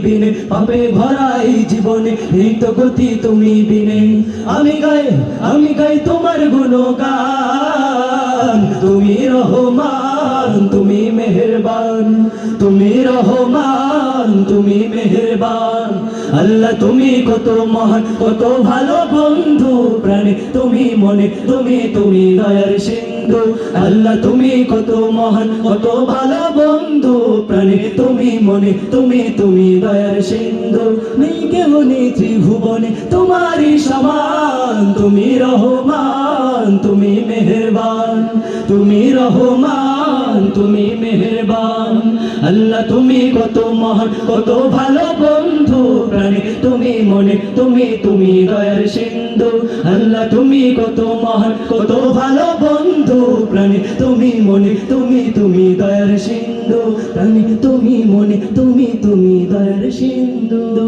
বিনে, পাপে ভরা এই জীবনে এই তো গতি তুমি বিনে। আমি গাই তোমার গুণগান, তুমি রহমান তুমি মেহেরবান, তুমি রহমান তুমি মেহেরবান। আল্লাহ তুমি কত মহান কত ভালো বন্ধু প্রাণে তুমি মনে তুমি দয়ার সিন্ধু। আল্লাহ তুমি কত মহান কত ভালো বন্ধু প্রাণে তুমি মনে তুমি দয়ার সিন্ধু। নেই কেহ নেই ত্রিভুবনে তোমারই সমান, তুমি রহমান তুমি মেহেরবান, তুমি রহমান তুমি মেহেরবান। আল্লাহ তুমি কত মহান কত ভালো বন্ধু প্রাণে তুমি মনে তুমি দয়ার সিন্ধু। আল্লাহ তুমি কত মহান কত ভালো বন্ধু প্রাণে তুমি মনে তুমি দয়ার সিন্ধু। প্রাণে তুমি মনে তুমি দয়ার সিন্ধু।